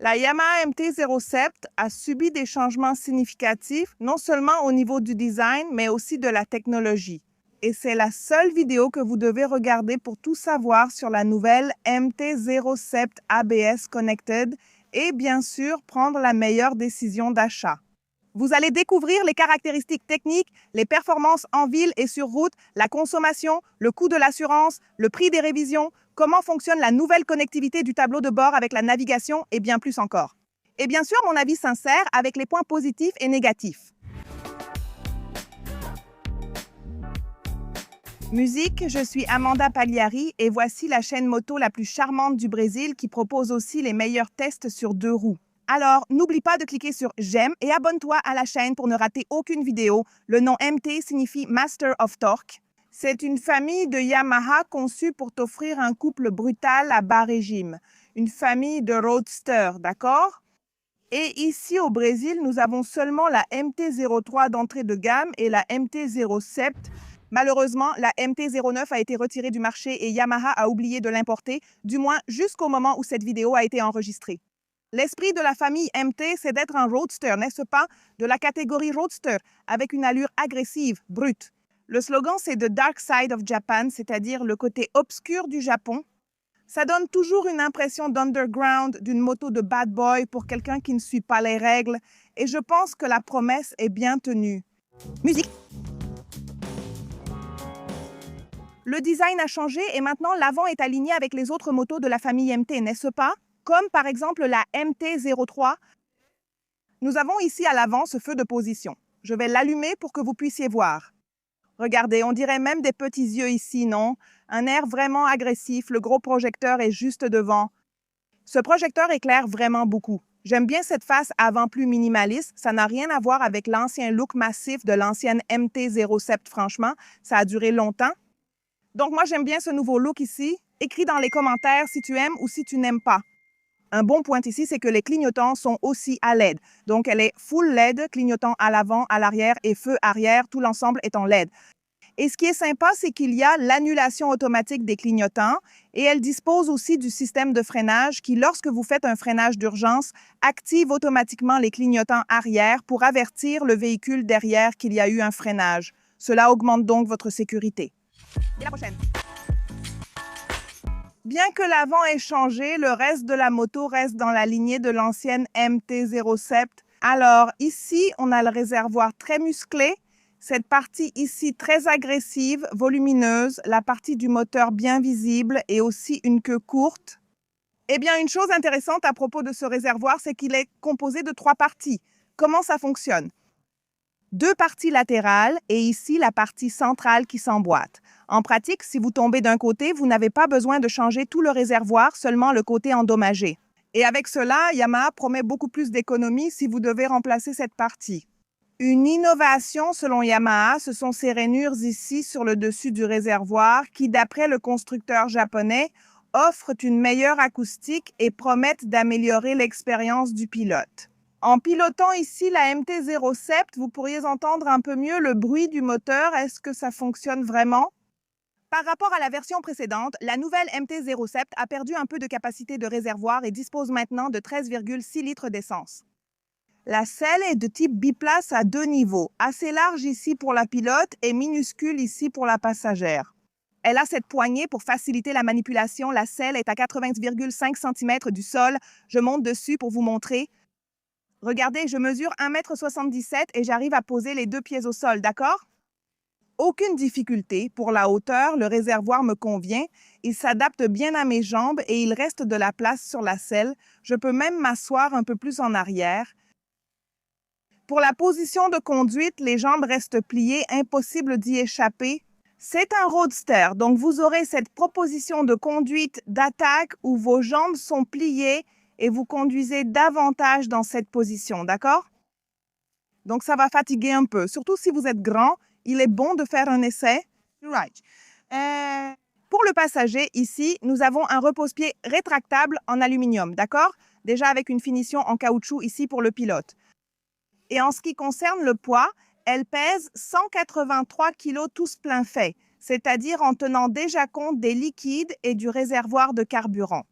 La Yamaha MT-07 a subi des changements significatifs, non seulement au niveau du design, mais aussi de la technologie. Et c'est la seule vidéo que vous devez regarder pour tout savoir sur la nouvelle MT-07 ABS Connected et bien sûr prendre la meilleure décision d'achat. Vous allez découvrir les caractéristiques techniques, les performances en ville et sur route, la consommation, le coût de l'assurance, le prix des révisions, comment fonctionne la nouvelle connectivité du tableau de bord avec la navigation et bien plus encore. Et bien sûr, mon avis sincère avec les points positifs et négatifs. Musique, je suis Amanda Pagliari et voici la chaîne moto la plus charmante du Brésil qui propose aussi les meilleurs tests sur 2 roues. Alors, n'oublie pas de cliquer sur j'aime et abonne-toi à la chaîne pour ne rater aucune vidéo. Le nom MT signifie Master of Torque. C'est une famille de Yamaha conçue pour t'offrir un couple brutal à bas régime. Une famille de roadsters, d'accord? Et ici au Brésil, nous avons seulement la MT-03 d'entrée de gamme et la MT-07. Malheureusement, la MT-09 a été retirée du marché et Yamaha a oublié de l'importer, du moins jusqu'au moment où cette vidéo a été enregistrée. L'esprit de la famille MT, c'est d'être un roadster, n'est-ce pas? De la catégorie roadster, avec une allure agressive, brute. Le slogan, c'est The Dark Side of Japan, c'est-à-dire le côté obscur du Japon. Ça donne toujours une impression d'underground, d'une moto de bad boy pour quelqu'un qui ne suit pas les règles. Et je pense que la promesse est bien tenue. Musique. Le design a changé et maintenant l'avant est aligné avec les autres motos de la famille MT, n'est-ce pas? Comme par exemple la MT-03. Nous avons ici à l'avant ce feu de position. Je vais l'allumer pour que vous puissiez voir. Regardez, on dirait même des petits yeux ici, non? Un air vraiment agressif, le gros projecteur est juste devant. Ce projecteur éclaire vraiment beaucoup. J'aime bien cette face avant plus minimaliste, ça n'a rien à voir avec l'ancien look massif de l'ancienne MT-07, franchement, ça a duré longtemps. Donc moi j'aime bien ce nouveau look ici. Écris dans les commentaires si tu aimes ou si tu n'aimes pas. Un bon point ici, c'est que les clignotants sont aussi à LED. Donc, elle est full LED, clignotant à l'avant, à l'arrière et feu arrière. Tout l'ensemble est en LED. Et ce qui est sympa, c'est qu'il y a l'annulation automatique des clignotants et elle dispose aussi du système de freinage qui, lorsque vous faites un freinage d'urgence, active automatiquement les clignotants arrière pour avertir le véhicule derrière qu'il y a eu un freinage. Cela augmente donc votre sécurité. Et la prochaine. Bien que l'avant ait changé, le reste de la moto reste dans la lignée de l'ancienne MT-07. Alors ici, on a le réservoir très musclé, cette partie ici très agressive, volumineuse, la partie du moteur bien visible et aussi une queue courte. Eh bien, une chose intéressante à propos de ce réservoir, c'est qu'il est composé de 3 parties. Comment ça fonctionne? 2 parties latérales et ici la partie centrale qui s'emboîte. En pratique, si vous tombez d'un côté, vous n'avez pas besoin de changer tout le réservoir, seulement le côté endommagé. Et avec cela, Yamaha promet beaucoup plus d'économie si vous devez remplacer cette partie. Une innovation selon Yamaha, ce sont ces rainures ici sur le dessus du réservoir qui, d'après le constructeur japonais, offrent une meilleure acoustique et promettent d'améliorer l'expérience du pilote. En pilotant ici la MT-07, vous pourriez entendre un peu mieux le bruit du moteur. Est-ce que ça fonctionne vraiment? Par rapport à la version précédente, la nouvelle MT-07 a perdu un peu de capacité de réservoir et dispose maintenant de 13,6 litres d'essence. La selle est de type biplace à 2 niveaux, assez large ici pour la pilote et minuscule ici pour la passagère. Elle a cette poignée pour faciliter la manipulation. La selle est à 80,5 cm du sol. Je monte dessus pour vous montrer. Regardez, je mesure 1,77 m et j'arrive à poser les 2 pieds au sol, d'accord? Aucune difficulté. Pour la hauteur, le réservoir me convient. Il s'adapte bien à mes jambes et il reste de la place sur la selle. Je peux même m'asseoir un peu plus en arrière. Pour la position de conduite, les jambes restent pliées, impossible d'y échapper. C'est un roadster, donc vous aurez cette proposition de conduite d'attaque où vos jambes sont pliées et vous conduisez davantage dans cette position, d'accord? Donc, ça va fatiguer un peu. Surtout si vous êtes grand, il est bon de faire un essai. Right. Pour le passager, ici, nous avons un repose-pied rétractable en aluminium, d'accord? Déjà avec une finition en caoutchouc ici pour le pilote. Et en ce qui concerne le poids, elle pèse 183 kg tous plein fait, c'est-à-dire en tenant déjà compte des liquides et du réservoir de carburant.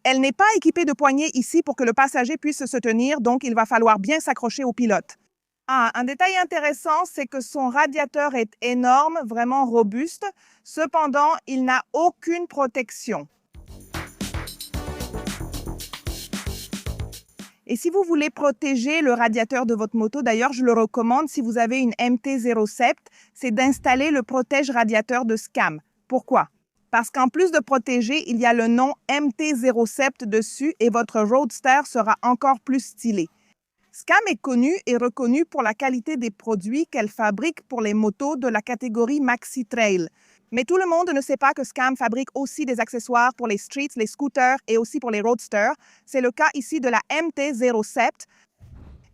Elle n'est pas équipée de poignées ici pour que le passager puisse se tenir, donc il va falloir bien s'accrocher au pilote. Ah, un détail intéressant, c'est que son radiateur est énorme, vraiment robuste. Cependant, il n'a aucune protection. Et si vous voulez protéger le radiateur de votre moto, d'ailleurs, je le recommande si vous avez une MT-07, c'est d'installer le protège radiateur de Scam. Pourquoi? Parce qu'en plus de protéger, il y a le nom MT-07 dessus et votre Roadster sera encore plus stylé. Scam est connue et reconnue pour la qualité des produits qu'elle fabrique pour les motos de la catégorie Maxi Trail. Mais tout le monde ne sait pas que Scam fabrique aussi des accessoires pour les streets, les scooters et aussi pour les roadsters. C'est le cas ici de la MT-07.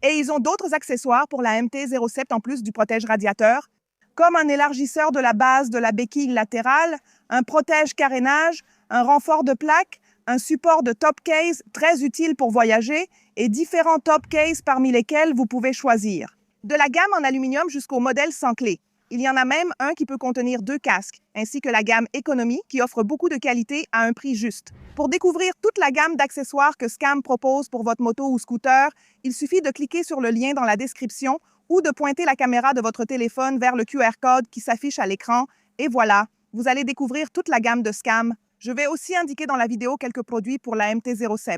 Et ils ont d'autres accessoires pour la MT-07 en plus du protège radiateur, comme un élargisseur de la base de la béquille latérale, un protège carénage, un renfort de plaque, un support de top case très utile pour voyager et différents top cases parmi lesquels vous pouvez choisir. De la gamme en aluminium jusqu'au modèle sans clé. Il y en a même un qui peut contenir 2 casques, ainsi que la gamme Economy qui offre beaucoup de qualité à un prix juste. Pour découvrir toute la gamme d'accessoires que Scam propose pour votre moto ou scooter, il suffit de cliquer sur le lien dans la description ou de pointer la caméra de votre téléphone vers le QR code qui s'affiche à l'écran. Et voilà, vous allez découvrir toute la gamme de Scam. Je vais aussi indiquer dans la vidéo quelques produits pour la MT-07.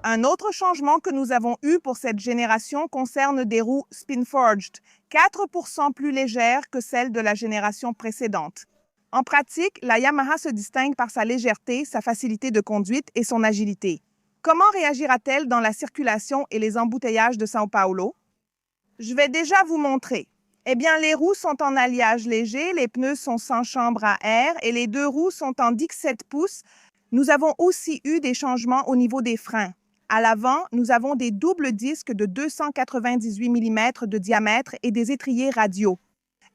Un autre changement que nous avons eu pour cette génération concerne des roues Spinforged, 4% plus légères que celles de la génération précédente. En pratique, la Yamaha se distingue par sa légèreté, sa facilité de conduite et son agilité. Comment réagira-t-elle dans la circulation et les embouteillages de São Paulo? Je vais déjà vous montrer. Eh bien, les roues sont en alliage léger, les pneus sont sans chambre à air et les 2 roues sont en 17 pouces. Nous avons aussi eu des changements au niveau des freins. À l'avant, nous avons des doubles disques de 298 mm de diamètre et des étriers radiaux.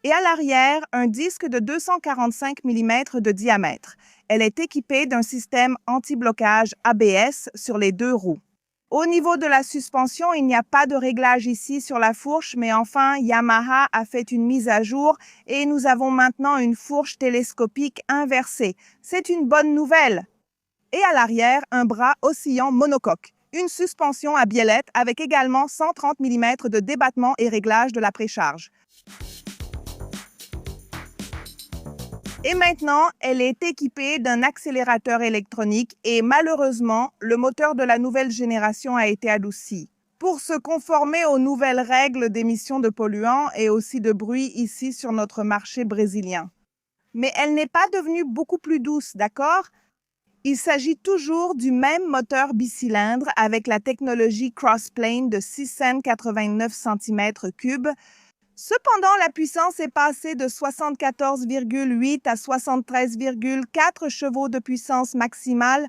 Et à l'arrière, un disque de 245 mm de diamètre. Elle est équipée d'un système anti-blocage ABS sur les 2 roues. Au niveau de la suspension, il n'y a pas de réglage ici sur la fourche, mais enfin, Yamaha a fait une mise à jour et nous avons maintenant une fourche télescopique inversée. C'est une bonne nouvelle. Et à l'arrière, un bras oscillant monocoque. Une suspension à biellette avec également 130 mm de débattement et réglage de la précharge. Et maintenant, elle est équipée d'un accélérateur électronique et malheureusement, le moteur de la nouvelle génération a été adouci. Pour se conformer aux nouvelles règles d'émission de polluants et aussi de bruit ici sur notre marché brésilien. Mais elle n'est pas devenue beaucoup plus douce, d'accord? Il s'agit toujours du même moteur bicylindre avec la technologie Crossplane de 689 cm3. Cependant, la puissance est passée de 74,8 à 73,4 chevaux de puissance maximale.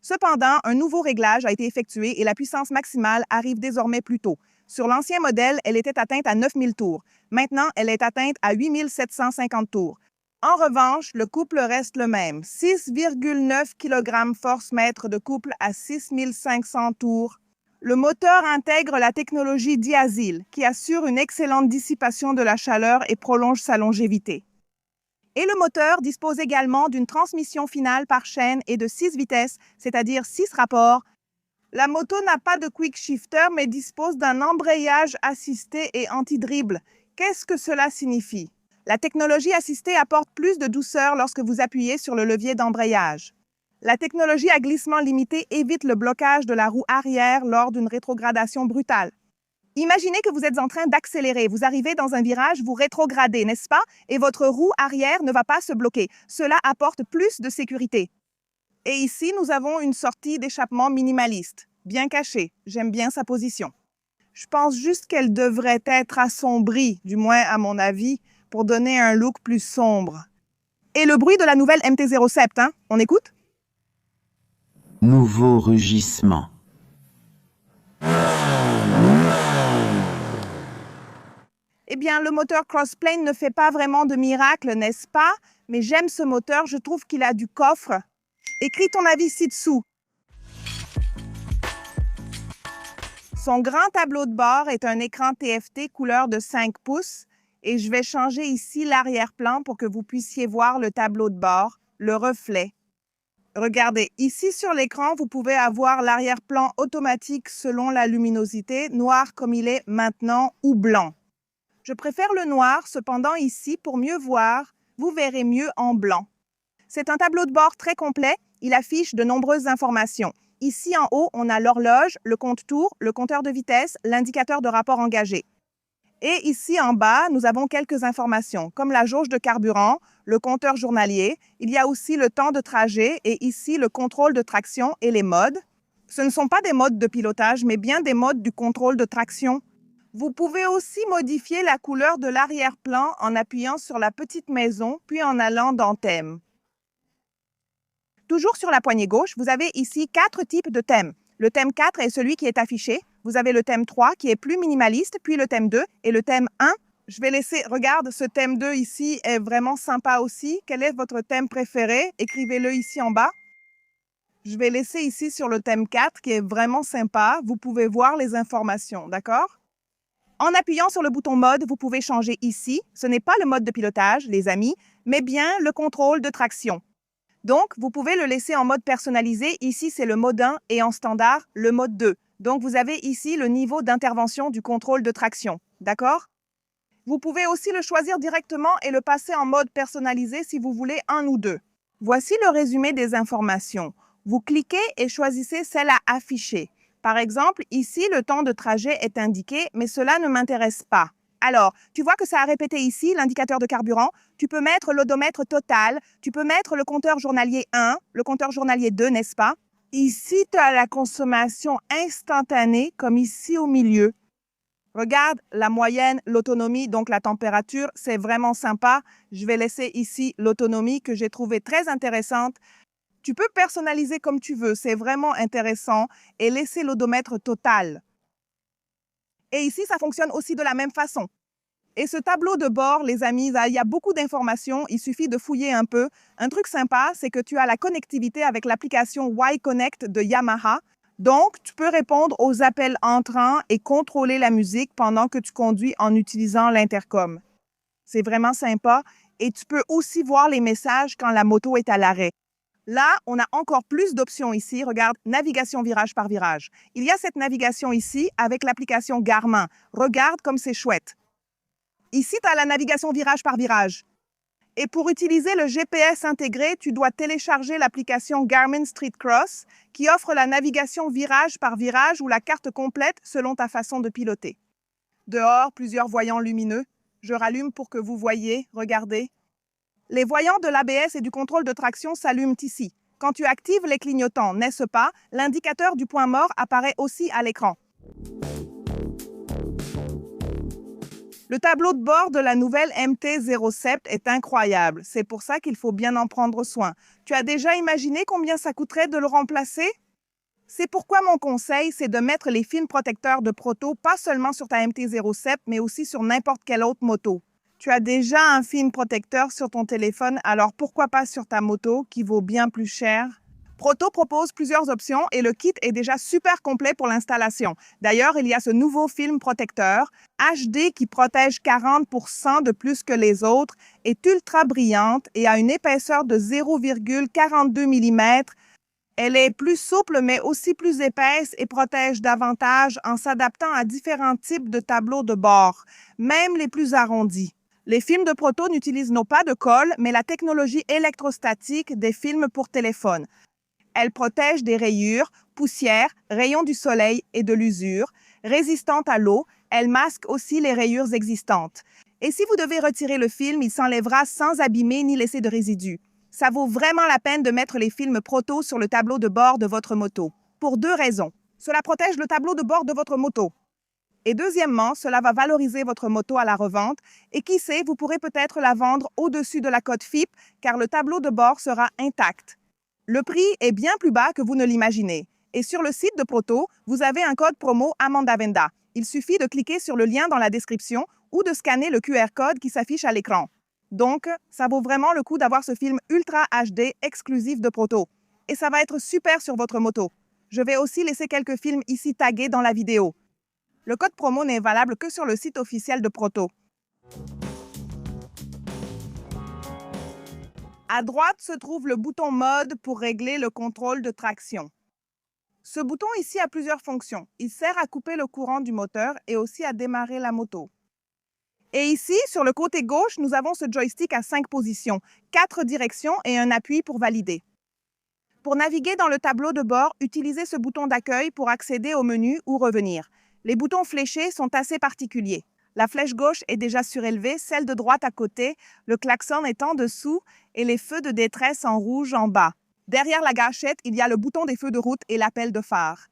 Cependant, un nouveau réglage a été effectué et la puissance maximale arrive désormais plus tôt. Sur l'ancien modèle, elle était atteinte à 9000 tours. Maintenant, elle est atteinte à 8750 tours. En revanche, le couple reste le même, 6,9 kg force-mètre de couple à 6500 tours. Le moteur intègre la technologie Diazyl, qui assure une excellente dissipation de la chaleur et prolonge sa longévité. Et le moteur dispose également d'une transmission finale par chaîne et de 6 vitesses, c'est-à-dire 6 rapports. La moto n'a pas de quick shifter, mais dispose d'un embrayage assisté et anti-dribble. Qu'est-ce que cela signifie? La technologie assistée apporte plus de douceur lorsque vous appuyez sur le levier d'embrayage. La technologie à glissement limité évite le blocage de la roue arrière lors d'une rétrogradation brutale. Imaginez que vous êtes en train d'accélérer, vous arrivez dans un virage, vous rétrogradez, n'est-ce pas? Et votre roue arrière ne va pas se bloquer. Cela apporte plus de sécurité. Et ici, nous avons une sortie d'échappement minimaliste, bien cachée. J'aime bien sa position. Je pense juste qu'elle devrait être assombrie, du moins à mon avis, pour donner un look plus sombre. Et le bruit de la nouvelle MT-07, hein? On écoute? Nouveau rugissement. Eh bien, le moteur Crossplane ne fait pas vraiment de miracle, n'est-ce pas? Mais j'aime ce moteur, je trouve qu'il a du coffre. Écris ton avis ci-dessous. Son grand tableau de bord est un écran TFT couleur de 5 pouces et je vais changer ici l'arrière-plan pour que vous puissiez voir le tableau de bord. le reflet. Regardez, ici sur l'écran, vous pouvez avoir l'arrière-plan automatique selon la luminosité, noir comme il est maintenant ou blanc. Je préfère le noir, cependant ici, pour mieux voir, vous verrez mieux en blanc. C'est un tableau de bord très complet, il affiche de nombreuses informations. Ici en haut, on a l'horloge, le compte-tours, le compteur de vitesse, l'indicateur de rapport engagé. Et ici en bas, nous avons quelques informations, comme la jauge de carburant, le compteur journalier. Il y a aussi le temps de trajet et ici le contrôle de traction et les modes. Ce ne sont pas des modes de pilotage, mais bien des modes du contrôle de traction. Vous pouvez aussi modifier la couleur de l'arrière-plan en appuyant sur la petite maison, puis en allant dans Thème. Toujours sur la poignée gauche, vous avez ici 4 types de thèmes. Le thème 4 est celui qui est affiché. Vous avez le thème 3 qui est plus minimaliste, puis le thème 2 et le thème 1. Je vais laisser, regarde, ce thème 2 ici est vraiment sympa aussi. Quel est votre thème préféré? Écrivez-le ici en bas. Je vais laisser ici sur le thème 4 qui est vraiment sympa. Vous pouvez voir les informations, d'accord? En appuyant sur le bouton mode, vous pouvez changer ici. Ce n'est pas le mode de pilotage, les amis, mais bien le contrôle de traction. Donc, vous pouvez le laisser en mode personnalisé. Ici, c'est le mode 1 et en standard, le mode 2. Donc, vous avez ici le niveau d'intervention du contrôle de traction. D'accord? Vous pouvez aussi le choisir directement et le passer en mode personnalisé si vous voulez un ou deux. Voici le résumé des informations. Vous cliquez et choisissez celle à afficher. Par exemple, ici, le temps de trajet est indiqué, mais cela ne m'intéresse pas. Alors, tu vois que ça a répété ici l'indicateur de carburant. Tu peux mettre l'odomètre total. Tu peux mettre le compteur journalier 1, le compteur journalier 2, n'est-ce pas? Ici, tu as la consommation instantanée, comme ici au milieu. Regarde la moyenne, l'autonomie, donc la température, c'est vraiment sympa. Je vais laisser ici l'autonomie que j'ai trouvée très intéressante. Tu peux personnaliser comme tu veux, c'est vraiment intéressant, et laisser l'odomètre total. Et ici, ça fonctionne aussi de la même façon. Et ce tableau de bord, les amis, il y a beaucoup d'informations, il suffit de fouiller un peu. Un truc sympa, c'est que tu as la connectivité avec l'application Y-Connect de Yamaha. Donc, tu peux répondre aux appels entrants et contrôler la musique pendant que tu conduis en utilisant l'intercom. C'est vraiment sympa. Et tu peux aussi voir les messages quand la moto est à l'arrêt. Là, on a encore plus d'options ici. Regarde, navigation virage par virage. Il y a cette navigation ici avec l'application Garmin. Regarde comme c'est chouette. Ici, tu as la navigation virage par virage. Et pour utiliser le GPS intégré, tu dois télécharger l'application Garmin Street Cross qui offre la navigation virage par virage ou la carte complète selon ta façon de piloter. Dehors, plusieurs voyants lumineux. Je rallume pour que vous voyez. Regardez. Les voyants de l'ABS et du contrôle de traction s'allument ici. Quand tu actives les clignotants, n'est-ce pas, l'indicateur du point mort apparaît aussi à l'écran. Le tableau de bord de la nouvelle MT-07 est incroyable. C'est pour ça qu'il faut bien en prendre soin. Tu as déjà imaginé combien ça coûterait de le remplacer? C'est pourquoi mon conseil, c'est de mettre les films protecteurs de Proto pas seulement sur ta MT-07, mais aussi sur n'importe quelle autre moto. Tu as déjà un film protecteur sur ton téléphone, alors pourquoi pas sur ta moto qui vaut bien plus cher? Proto propose plusieurs options et le kit est déjà super complet pour l'installation. D'ailleurs, il y a ce nouveau film protecteur HD qui protège 40% de plus que les autres, est ultra brillante et a une épaisseur de 0,42 mm. Elle est plus souple mais aussi plus épaisse et protège davantage en s'adaptant à différents types de tableaux de bord, même les plus arrondis. Les films de Proto n'utilisent non pas de colle, mais la technologie électrostatique des films pour téléphone. Elle protège des rayures, poussière, rayons du soleil et de l'usure. Résistante à l'eau, elle masque aussi les rayures existantes. Et si vous devez retirer le film, il s'enlèvera sans abîmer ni laisser de résidus. Ça vaut vraiment la peine de mettre les films Proto sur le tableau de bord de votre moto. Pour 2 raisons. Cela protège le tableau de bord de votre moto. Et deuxièmement, cela va valoriser votre moto à la revente. Et qui sait, vous pourrez peut-être la vendre au-dessus de la cote FIP car le tableau de bord sera intact. Le prix est bien plus bas que vous ne l'imaginez. Et sur le site de Proto, vous avez un code promo AMANDAVENDA. Il suffit de cliquer sur le lien dans la description ou de scanner le QR code qui s'affiche à l'écran. Donc, ça vaut vraiment le coup d'avoir ce film Ultra HD exclusif de Proto. Et ça va être super sur votre moto. Je vais aussi laisser quelques films ici tagués dans la vidéo. Le code promo n'est valable que sur le site officiel de Proto. À droite se trouve le bouton mode pour régler le contrôle de traction. Ce bouton ici a plusieurs fonctions. Il sert à couper le courant du moteur et aussi à démarrer la moto. Et ici, sur le côté gauche, nous avons ce joystick à 5 positions, 4 directions et un appui pour valider. Pour naviguer dans le tableau de bord, utilisez ce bouton d'accueil pour accéder au menu ou revenir. Les boutons fléchés sont assez particuliers. La flèche gauche est déjà surélevée, celle de droite à côté, le klaxon est en dessous et les feux de détresse en rouge en bas. Derrière la gâchette, il y a le bouton des feux de route et l'appel de phare.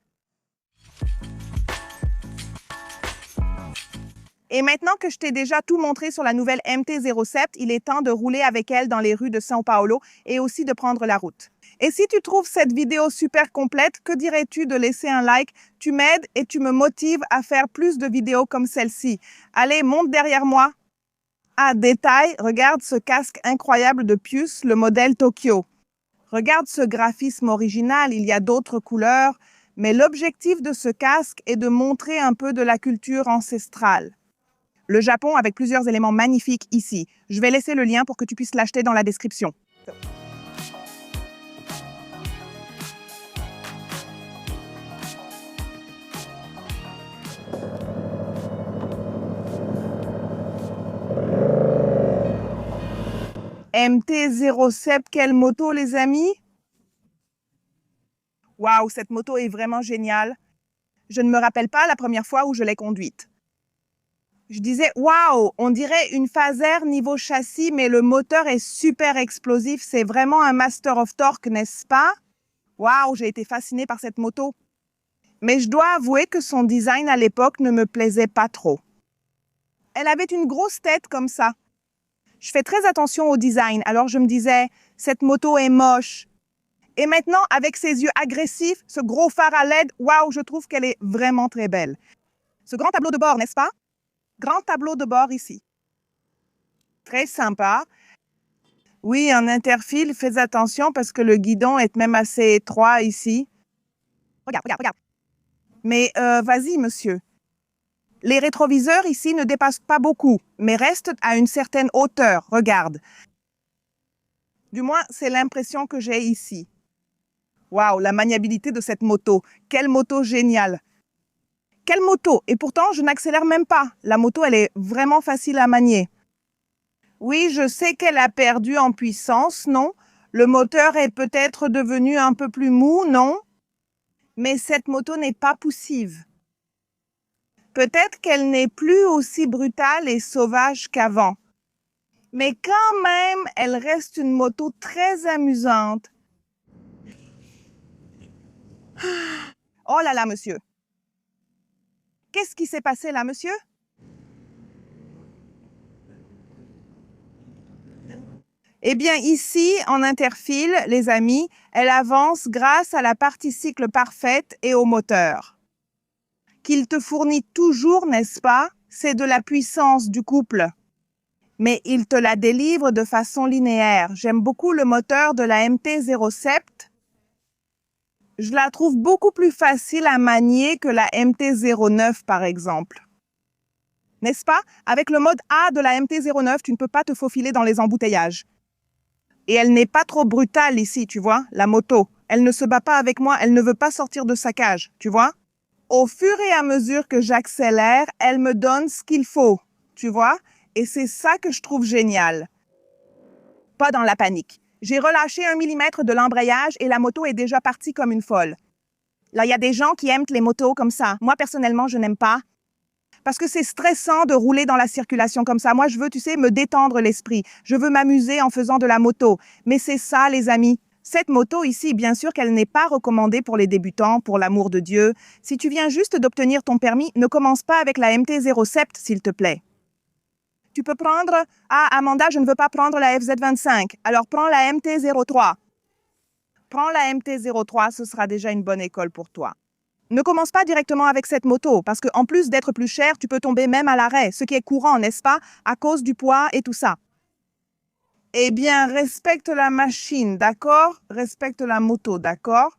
Et maintenant que je t'ai déjà tout montré sur la nouvelle MT-07, il est temps de rouler avec elle dans les rues de São Paulo et aussi de prendre la route. Et si tu trouves cette vidéo super complète, que dirais-tu de laisser un like? Tu m'aides et tu me motives à faire plus de vidéos comme celle-ci. Allez, monte derrière moi. Ah, détail, regarde ce casque incroyable de Pius, le modèle Tokyo. Regarde ce graphisme original, il y a d'autres couleurs, mais l'objectif de ce casque est de montrer un peu de la culture ancestrale. Le Japon avec plusieurs éléments magnifiques ici. Je vais laisser le lien pour que tu puisses l'acheter dans la description. MT-07, quelle moto les amis? Waouh, cette moto est vraiment géniale. Je ne me rappelle pas la première fois où je l'ai conduite. Je disais, waouh, on dirait une Fazer niveau châssis, mais le moteur est super explosif. C'est vraiment un Master of Torque, n'est-ce pas? Waouh, j'ai été fascinée par cette moto. Mais je dois avouer que son design à l'époque ne me plaisait pas trop. Elle avait une grosse tête comme ça. Je fais très attention au design, alors je me disais, cette moto est moche. Et maintenant, avec ses yeux agressifs, ce gros phare à LED, waouh, je trouve qu'elle est vraiment très belle. Ce grand tableau de bord, n'est-ce pas? Grand tableau de bord ici. Très sympa. Oui, en interfile, fais attention parce que le guidon est même assez étroit ici. Regarde, regarde, regarde. Mais vas-y, monsieur. Les rétroviseurs ici ne dépassent pas beaucoup, mais restent à une certaine hauteur. Regarde. Du moins, c'est l'impression que j'ai ici. Waouh, la maniabilité de cette moto. Quelle moto géniale. Quelle moto! Et pourtant, je n'accélère même pas. La moto, elle est vraiment facile à manier. Oui, je sais qu'elle a perdu en puissance, non? Le moteur est peut-être devenu un peu plus mou, non? Mais cette moto n'est pas poussive. Peut-être qu'elle n'est plus aussi brutale et sauvage qu'avant. Mais quand même, elle reste une moto très amusante. Oh là là, monsieur. Qu'est-ce qui s'est passé là, monsieur? Eh bien, ici, en interfile, les amis, elle avance grâce à la partie cycle parfaite et au moteur. Qu'il te fournit toujours, n'est-ce pas? C'est de la puissance du couple. Mais il te la délivre de façon linéaire. J'aime beaucoup le moteur de la MT-07. Je la trouve beaucoup plus facile à manier que la MT-09, par exemple. N'est-ce pas? Avec le mode A de la MT-09, tu ne peux pas te faufiler dans les embouteillages. Et elle n'est pas trop brutale ici, tu vois, la moto. Elle ne se bat pas avec moi, elle ne veut pas sortir de sa cage, tu vois? Au fur et à mesure que j'accélère, elle me donne ce qu'il faut, tu vois? Et c'est ça que je trouve génial. Pas dans la panique. J'ai relâché 1 millimètre de l'embrayage et la moto est déjà partie comme une folle. Là, il y a des gens qui aiment les motos comme ça. Moi, personnellement, je n'aime pas. Parce que c'est stressant de rouler dans la circulation comme ça. Moi, je veux, tu sais, me détendre l'esprit. Je veux m'amuser en faisant de la moto. Mais c'est ça, les amis. Cette moto ici, bien sûr qu'elle n'est pas recommandée pour les débutants, pour l'amour de Dieu. Si tu viens juste d'obtenir ton permis, ne commence pas avec la MT-07, s'il te plaît. Tu peux prendre... Ah, Amanda, je ne veux pas prendre la FZ25. Alors, prends la MT-03. Prends la MT-03, ce sera déjà une bonne école pour toi. Ne commence pas directement avec cette moto, parce qu'en plus d'être plus cher, tu peux tomber même à l'arrêt, ce qui est courant, n'est-ce pas, à cause du poids et tout ça. Eh bien, respecte la machine, d'accord? Respecte la moto, d'accord?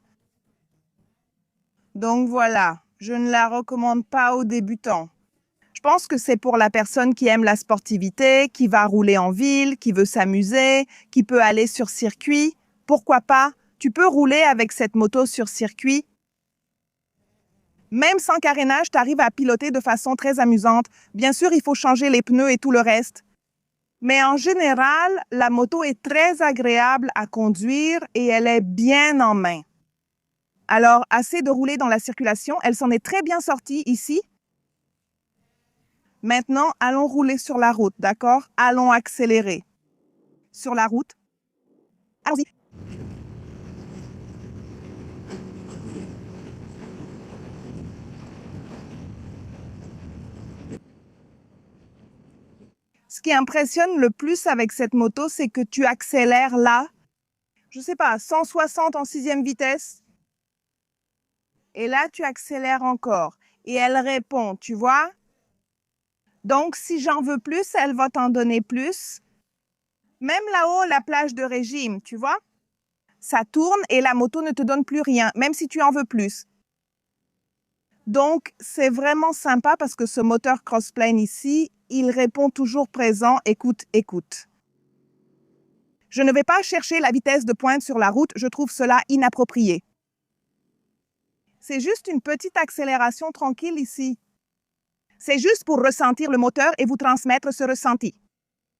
Donc voilà, je ne la recommande pas aux débutants. Je pense que c'est pour la personne qui aime la sportivité, qui va rouler en ville, qui veut s'amuser, qui peut aller sur circuit. Pourquoi pas? Tu peux rouler avec cette moto sur circuit. Même sans carénage, tu arrives à piloter de façon très amusante. Bien sûr, il faut changer les pneus et tout le reste. Mais en général, la moto est très agréable à conduire et elle est bien en main. Alors, assez de rouler dans la circulation, elle s'en est très bien sortie ici. Maintenant, allons rouler sur la route, d'accord? Allons accélérer. Sur la route. Allons-y. Ce qui impressionne le plus avec cette moto, c'est que tu accélères là, je sais pas, 160 en 6e vitesse. Et là, tu accélères encore. Et elle répond, tu vois? Donc, si j'en veux plus, elle va t'en donner plus. Même là-haut, la plage de régime, tu vois? Ça tourne et la moto ne te donne plus rien, même si tu en veux plus. Donc, c'est vraiment sympa parce que ce moteur Crossplane ici, il répond toujours présent, écoute, écoute. Je ne vais pas chercher la vitesse de pointe sur la route, je trouve cela inapproprié. C'est juste une petite accélération tranquille ici. C'est juste pour ressentir le moteur et vous transmettre ce ressenti.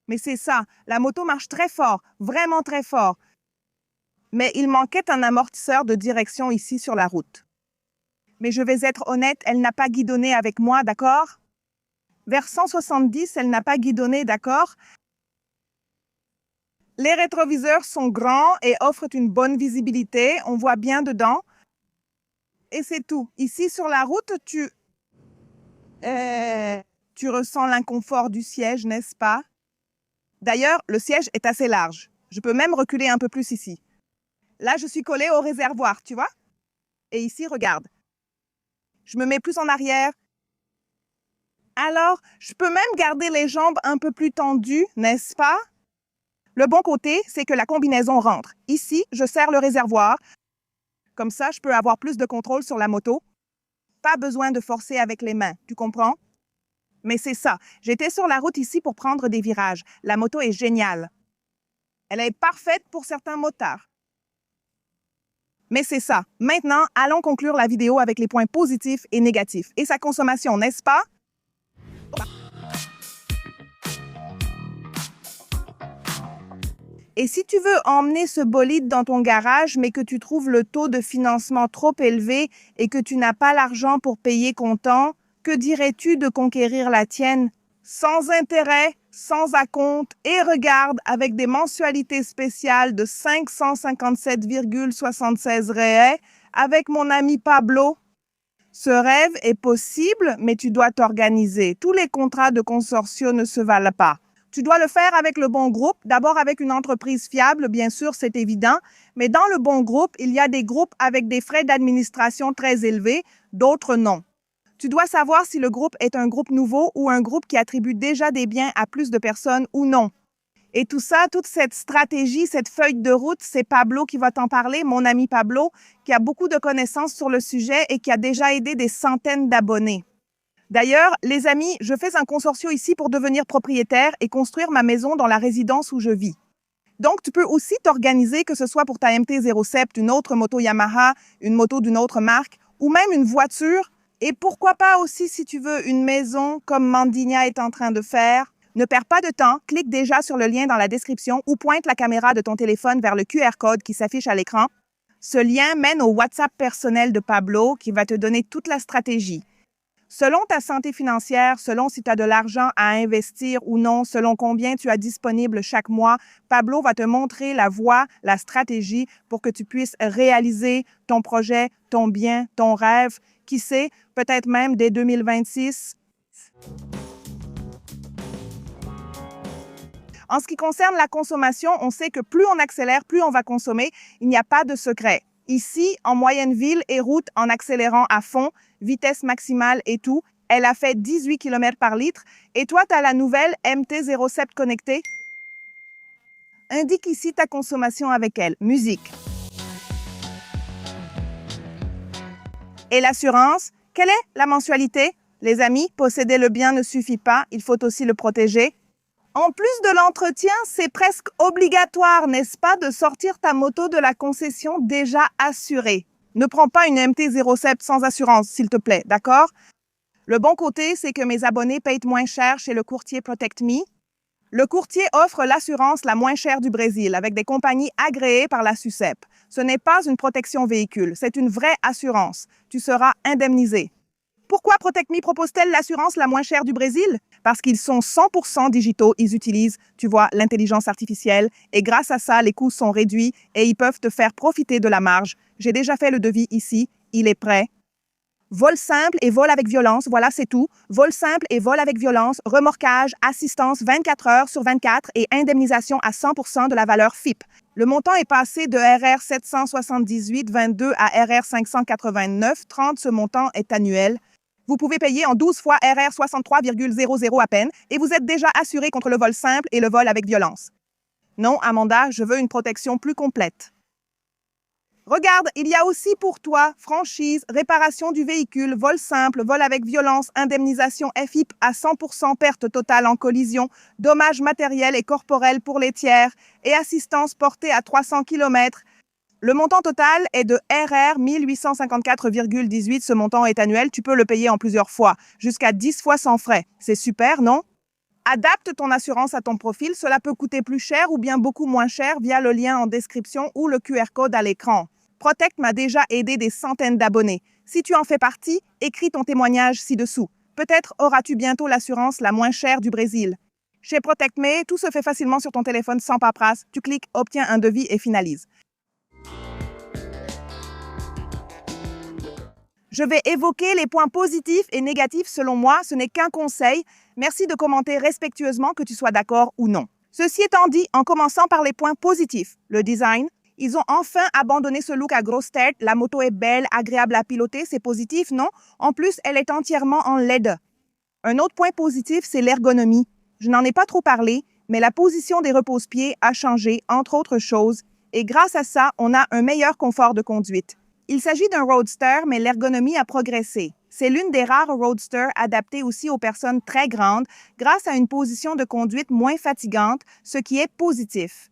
Mais c'est ça, la moto marche très fort, vraiment très fort. Mais il manquait un amortisseur de direction ici sur la route. Mais je vais être honnête, elle n'a pas guidonné avec moi, d'accord? Vers 170, elle n'a pas guidonné, d'accord? Les rétroviseurs sont grands et offrent une bonne visibilité, on voit bien dedans. Et c'est tout. Ici, sur la route, tu ressens l'inconfort du siège, n'est-ce pas? D'ailleurs, le siège est assez large. Je peux même reculer un peu plus ici. Là, je suis collée au réservoir, tu vois? Et ici, regarde. Je me mets plus en arrière. Alors, je peux même garder les jambes un peu plus tendues, n'est-ce pas? Le bon côté, c'est que la combinaison rentre. Ici, je serre le réservoir. Comme ça, je peux avoir plus de contrôle sur la moto. Pas besoin de forcer avec les mains, tu comprends? Mais c'est ça. J'étais sur la route ici pour prendre des virages. La moto est géniale. Elle est parfaite pour certains motards. Mais c'est ça. Maintenant, allons conclure la vidéo avec les points positifs et négatifs. Et sa consommation, n'est-ce pas? Et si tu veux emmener ce bolide dans ton garage, mais que tu trouves le taux de financement trop élevé et que tu n'as pas l'argent pour payer comptant, que dirais-tu de conquérir la tienne sans intérêt, sans acompte et regarde avec des mensualités spéciales de 557,76 réais avec mon ami Pablo? Ce rêve est possible, mais tu dois t'organiser. Tous les contrats de consortium ne se valent pas. Tu dois le faire avec le bon groupe, d'abord avec une entreprise fiable, bien sûr, c'est évident, mais dans le bon groupe, il y a des groupes avec des frais d'administration très élevés, d'autres non. Tu dois savoir si le groupe est un groupe nouveau ou un groupe qui attribue déjà des biens à plus de personnes ou non. Et tout ça, toute cette stratégie, cette feuille de route, c'est Pablo qui va t'en parler, mon ami Pablo, qui a beaucoup de connaissances sur le sujet et qui a déjà aidé des centaines d'abonnés. D'ailleurs, les amis, je fais un consortium ici pour devenir propriétaire et construire ma maison dans la résidence où je vis. Donc, tu peux aussi t'organiser, que ce soit pour ta MT-07, une autre moto Yamaha, une moto d'une autre marque, ou même une voiture. Et pourquoi pas aussi, si tu veux, une maison comme Mandigna est en train de faire. Ne perds pas de temps, clique déjà sur le lien dans la description ou pointe la caméra de ton téléphone vers le QR code qui s'affiche à l'écran. Ce lien mène au WhatsApp personnel de Pablo qui va te donner toute la stratégie. Selon ta santé financière, selon si tu as de l'argent à investir ou non, selon combien tu as disponible chaque mois, Pablo va te montrer la voie, la stratégie pour que tu puisses réaliser ton projet, ton bien, ton rêve, qui sait, peut-être même dès 2026. En ce qui concerne la consommation, on sait que plus on accélère, plus on va consommer. Il n'y a pas de secret. Ici, en moyenne ville et route, en accélérant à fond, vitesse maximale et tout, elle a fait 18 km par litre. Et toi, tu as la nouvelle MT-07 connectée. Indique ici ta consommation avec elle. Musique. Et l'assurance, quelle est la mensualité? Les amis, posséder le bien ne suffit pas, il faut aussi le protéger. En plus de l'entretien, c'est presque obligatoire, n'est-ce pas, de sortir ta moto de la concession déjà assurée. Ne prends pas une MT-07 sans assurance, s'il te plaît, d'accord? Le bon côté, c'est que mes abonnés payent moins cher chez le courtier Protect Me. Le courtier offre l'assurance la moins chère du Brésil avec des compagnies agréées par la SUCEP. Ce n'est pas une protection véhicule, c'est une vraie assurance. Tu seras indemnisé. Pourquoi Protect Me propose-t-elle l'assurance la moins chère du Brésil? Parce qu'ils sont 100% digitaux, ils utilisent, tu vois, l'intelligence artificielle et grâce à ça, les coûts sont réduits et ils peuvent te faire profiter de la marge. J'ai déjà fait le devis ici, il est prêt. Vol simple et vol avec violence, voilà, c'est tout. Vol simple et vol avec violence, remorquage, assistance 24 heures sur 24 et indemnisation à 100% de la valeur FIP. Le montant est passé de RR 778,22 à RR 589,30. Ce montant est annuel. Vous pouvez payer en 12 fois RR 63,00 à peine et vous êtes déjà assuré contre le vol simple et le vol avec violence. Non, Amanda, je veux une protection plus complète. Regarde, il y a aussi pour toi franchise, réparation du véhicule, vol simple, vol avec violence, indemnisation FIP à 100% perte totale en collision, dommages matériels et corporels pour les tiers et assistance portée à 300 km. Le montant total est de RR 1854,18. Ce montant est annuel, tu peux le payer en plusieurs fois, jusqu'à 10 fois sans frais. C'est super, non? Adapte ton assurance à ton profil, cela peut coûter plus cher ou bien beaucoup moins cher via le lien en description ou le QR code à l'écran. Protect m'a déjà aidé des centaines d'abonnés. Si tu en fais partie, écris ton témoignage ci-dessous. Peut-être auras-tu bientôt l'assurance la moins chère du Brésil. Chez Protect Me, tout se fait facilement sur ton téléphone sans paperasse. Tu cliques, obtiens un devis et finalise. Je vais évoquer les points positifs et négatifs selon moi, ce n'est qu'un conseil. Merci de commenter respectueusement que tu sois d'accord ou non. Ceci étant dit, en commençant par les points positifs, le design, ils ont enfin abandonné ce look à grosse tête, la moto est belle, agréable à piloter, c'est positif, non? En plus, elle est entièrement en LED. Un autre point positif, c'est l'ergonomie. Je n'en ai pas trop parlé, mais la position des repose-pieds a changé, entre autres choses, et grâce à ça, on a un meilleur confort de conduite. Il s'agit d'un roadster, mais l'ergonomie a progressé. C'est l'une des rares roadsters adaptées aussi aux personnes très grandes grâce à une position de conduite moins fatigante, ce qui est positif.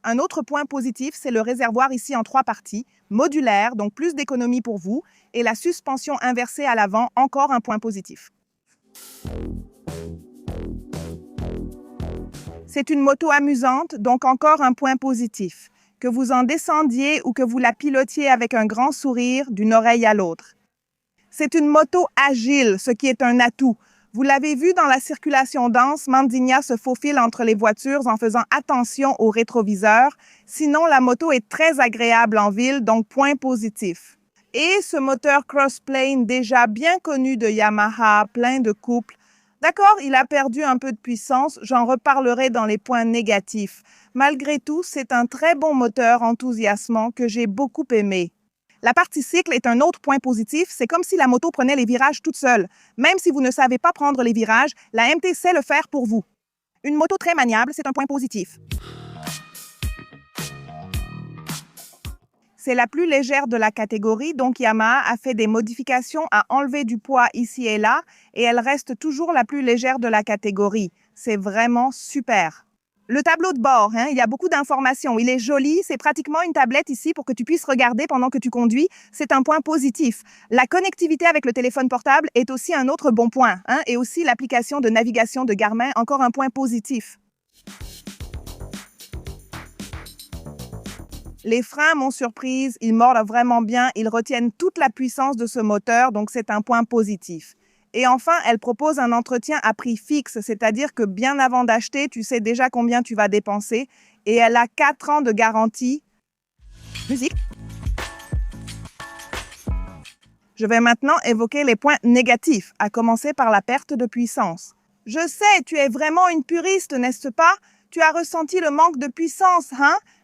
Un autre point positif, c'est le réservoir ici en 3 parties, modulaire, donc plus d'économie pour vous, et la suspension inversée à l'avant, encore un point positif. C'est une moto amusante, donc encore un point positif. Que vous en descendiez ou que vous la pilotiez avec un grand sourire d'une oreille à l'autre. C'est une moto agile, ce qui est un atout. Vous l'avez vu dans la circulation dense, Mandigna se faufile entre les voitures en faisant attention aux rétroviseurs. Sinon, la moto est très agréable en ville, donc point positif. Et ce moteur crossplane déjà bien connu de Yamaha, plein de couples. D'accord, il a perdu un peu de puissance, j'en reparlerai dans les points négatifs. Malgré tout, c'est un très bon moteur enthousiasmant que j'ai beaucoup aimé. La partie cycle est un autre point positif, c'est comme si la moto prenait les virages toute seule. Même si vous ne savez pas prendre les virages, la MT sait le faire pour vous. Une moto très maniable, c'est un point positif. C'est la plus légère de la catégorie, donc Yamaha a fait des modifications à enlever du poids ici et là, et elle reste toujours la plus légère de la catégorie. C'est vraiment super. Le tableau de bord, il y a beaucoup d'informations. Il est joli, c'est pratiquement une tablette ici pour que tu puisses regarder pendant que tu conduis. C'est un point positif. La connectivité avec le téléphone portable est aussi un autre bon point, et aussi l'application de navigation de Garmin, encore un point positif. Les freins m'ont surprise, ils mordent vraiment bien, ils retiennent toute la puissance de ce moteur, donc c'est un point positif. Et enfin, elle propose un entretien à prix fixe, c'est-à-dire que bien avant d'acheter, tu sais déjà combien tu vas dépenser et elle a 4 ans de garantie. Musique. Je vais maintenant évoquer les points négatifs, à commencer par la perte de puissance. Je sais, tu es vraiment une puriste, n'est-ce pas? Tu as ressenti le manque de puissance,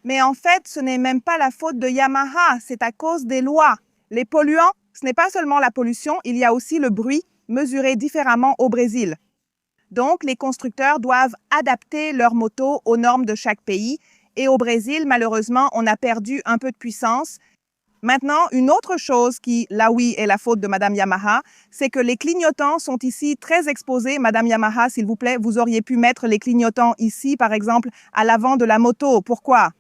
Mais en fait, ce n'est même pas la faute de Yamaha, c'est à cause des lois. Les polluants, ce n'est pas seulement la pollution, il y a aussi le bruit, mesuré différemment au Brésil. Donc, les constructeurs doivent adapter leurs motos aux normes de chaque pays. Et au Brésil, malheureusement, on a perdu un peu de puissance. Maintenant, une autre chose qui, là oui, est la faute de Madame Yamaha, c'est que les clignotants sont ici très exposés. Madame Yamaha, s'il vous plaît, vous auriez pu mettre les clignotants ici, par exemple, à l'avant de la moto. Pourquoi?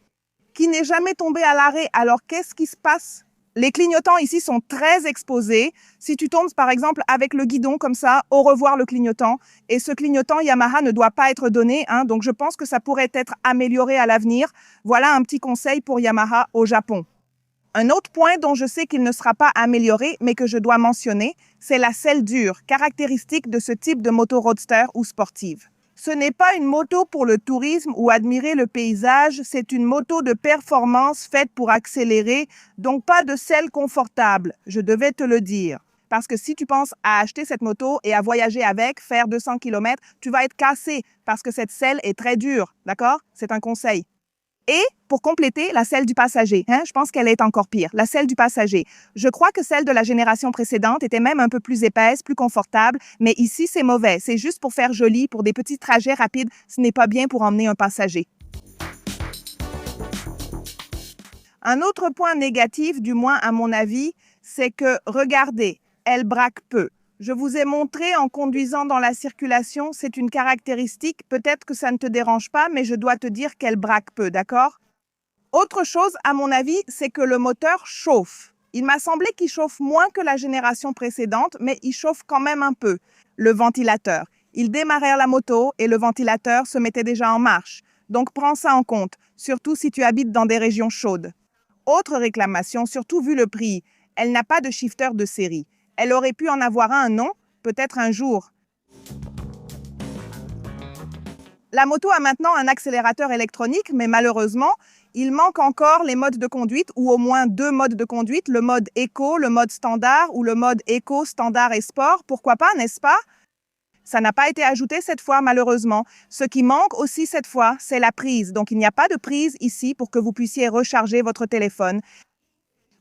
Qui n'est jamais tombé à l'arrêt. Alors, qu'est-ce qui se passe? Les clignotants ici sont très exposés. Si tu tombes, par exemple, avec le guidon comme ça, au revoir le clignotant. Et ce clignotant Yamaha ne doit pas être donné, hein, donc je pense que ça pourrait être amélioré à l'avenir. Voilà un petit conseil pour Yamaha au Japon. Un autre point dont je sais qu'il ne sera pas amélioré, mais que je dois mentionner, c'est la selle dure, caractéristique de ce type de moto roadster ou sportive. Ce n'est pas une moto pour le tourisme ou admirer le paysage, c'est une moto de performance faite pour accélérer, donc pas de selle confortable, je devais te le dire. Parce que si tu penses à acheter cette moto et à voyager avec, faire 200 km, tu vas être cassé parce que cette selle est très dure, d'accord? C'est un conseil. Et pour compléter, la selle du passager. Je pense qu'elle est encore pire. La selle du passager. Je crois que celle de la génération précédente était même un peu plus épaisse, plus confortable, mais ici, c'est mauvais. C'est juste pour faire joli, pour des petits trajets rapides. Ce n'est pas bien pour emmener un passager. Un autre point négatif, du moins à mon avis, c'est que, regardez, elle braque peu. Je vous ai montré en conduisant dans la circulation, c'est une caractéristique, peut-être que ça ne te dérange pas, mais je dois te dire qu'elle braque peu, d'accord? Autre chose, à mon avis, c'est que le moteur chauffe. Il m'a semblé qu'il chauffe moins que la génération précédente, mais il chauffe quand même un peu. Le ventilateur. Il démarrait la moto et le ventilateur se mettait déjà en marche. Donc prends ça en compte, surtout si tu habites dans des régions chaudes. Autre réclamation, surtout vu le prix, elle n'a pas de shifter de série. Elle aurait pu en avoir un, non? Peut-être un jour. La moto a maintenant un accélérateur électronique, mais malheureusement, il manque encore les modes de conduite, ou au moins 2 modes de conduite, le mode éco, le mode standard, ou le mode éco, standard et sport. Pourquoi pas, n'est-ce pas? Ça n'a pas été ajouté cette fois, malheureusement. Ce qui manque aussi cette fois, c'est la prise. Donc, il n'y a pas de prise ici pour que vous puissiez recharger votre téléphone.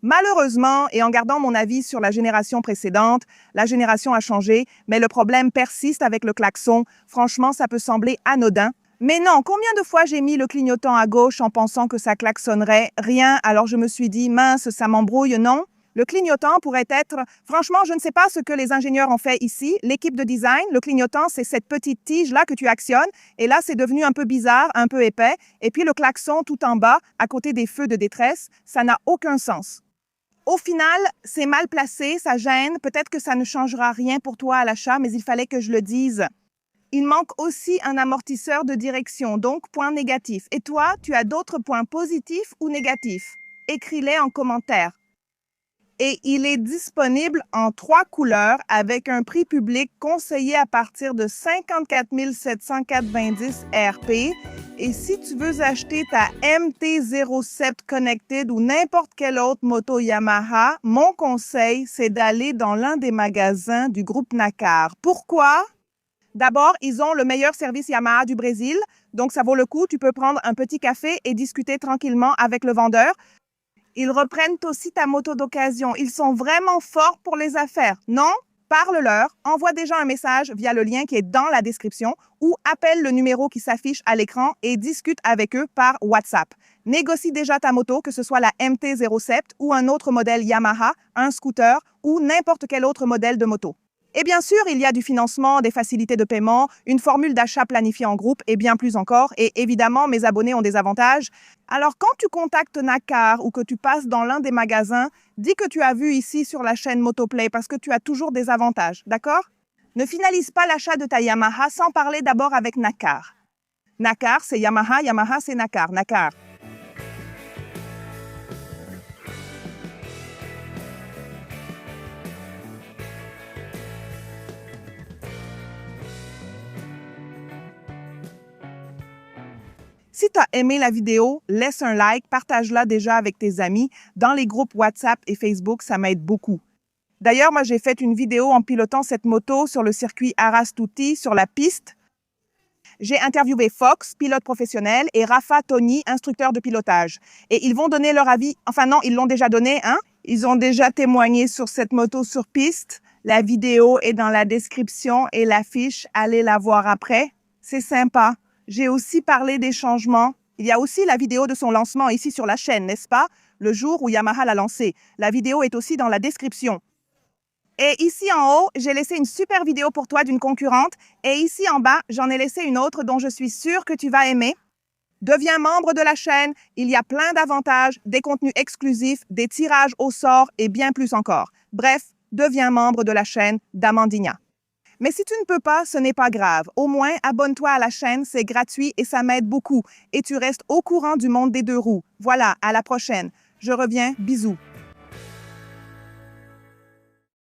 Malheureusement, et en gardant mon avis sur la génération précédente, la génération a changé, mais le problème persiste avec le klaxon. Franchement, ça peut sembler anodin. Mais non, combien de fois j'ai mis le clignotant à gauche en pensant que ça klaxonnerait? Rien, alors je me suis dit, mince, ça m'embrouille, non? Le clignotant pourrait être... Franchement, je ne sais pas ce que les ingénieurs ont fait ici. L'équipe de design, le clignotant, c'est cette petite tige-là que tu actionnes. Et là, c'est devenu un peu bizarre, un peu épais. Et puis le klaxon tout en bas, à côté des feux de détresse, ça n'a aucun sens. Au final, c'est mal placé, ça gêne. Peut-être que ça ne changera rien pour toi à l'achat, mais il fallait que je le dise. Il manque aussi un amortisseur de direction, donc point négatif. Et toi, tu as d'autres points positifs ou négatifs? Écris-les en commentaire. Et il est disponible en 3 couleurs avec un prix public conseillé à partir de 54 790 RP. Et si tu veux acheter ta MT-07 Connected ou n'importe quelle autre moto Yamaha, mon conseil, c'est d'aller dans l'un des magasins du groupe Nakar. Pourquoi? D'abord, ils ont le meilleur service Yamaha du Brésil, donc ça vaut le coup. Tu peux prendre un petit café et discuter tranquillement avec le vendeur. Ils reprennent aussi ta moto d'occasion. Ils sont vraiment forts pour les affaires. Non? Parle-leur, envoie déjà un message via le lien qui est dans la description ou appelle le numéro qui s'affiche à l'écran et discute avec eux par WhatsApp. Négocie déjà ta moto, que ce soit la MT-07 ou un autre modèle Yamaha, un scooter ou n'importe quel autre modèle de moto. Et bien sûr, il y a du financement, des facilités de paiement, une formule d'achat planifiée en groupe et bien plus encore. Et évidemment, mes abonnés ont des avantages. Alors, quand tu contactes Nakar ou que tu passes dans l'un des magasins, dis que tu as vu ici sur la chaîne Motoplay parce que tu as toujours des avantages, d'accord? Ne finalise pas l'achat de ta Yamaha sans parler d'abord avec Nakar. Nakar, c'est Yamaha, Yamaha, c'est Nakar. Nakar. Si tu as aimé la vidéo, laisse un like, partage-la déjà avec tes amis. Dans les groupes WhatsApp et Facebook, ça m'aide beaucoup. D'ailleurs, moi, j'ai fait une vidéo en pilotant cette moto sur le circuit Arras-Tutti, sur la piste. J'ai interviewé Fox, pilote professionnel, et Rafa Tony, instructeur de pilotage. Et ils vont donner leur avis. Enfin non, ils l'ont déjà donné, hein? Ils ont déjà témoigné sur cette moto sur piste. La vidéo est dans la description et l'affiche, allez la voir après. C'est sympa. J'ai aussi parlé des changements. Il y a aussi la vidéo de son lancement ici sur la chaîne, n'est-ce pas? le jour où Yamaha l'a lancé. La vidéo est aussi dans la description. Et ici en haut, j'ai laissé une super vidéo pour toi d'une concurrente. Et ici en bas, j'en ai laissé une autre dont je suis sûre que tu vas aimer. Deviens membre de la chaîne. Il y a plein d'avantages, des contenus exclusifs, des tirages au sort et bien plus encore. Bref, deviens membre de la chaîne d'Amandina. Mais si tu ne peux pas, ce n'est pas grave. Au moins, abonne-toi à la chaîne, c'est gratuit et ça m'aide beaucoup. Et tu restes au courant du monde des deux roues. Voilà, à la prochaine. Je reviens, bisous.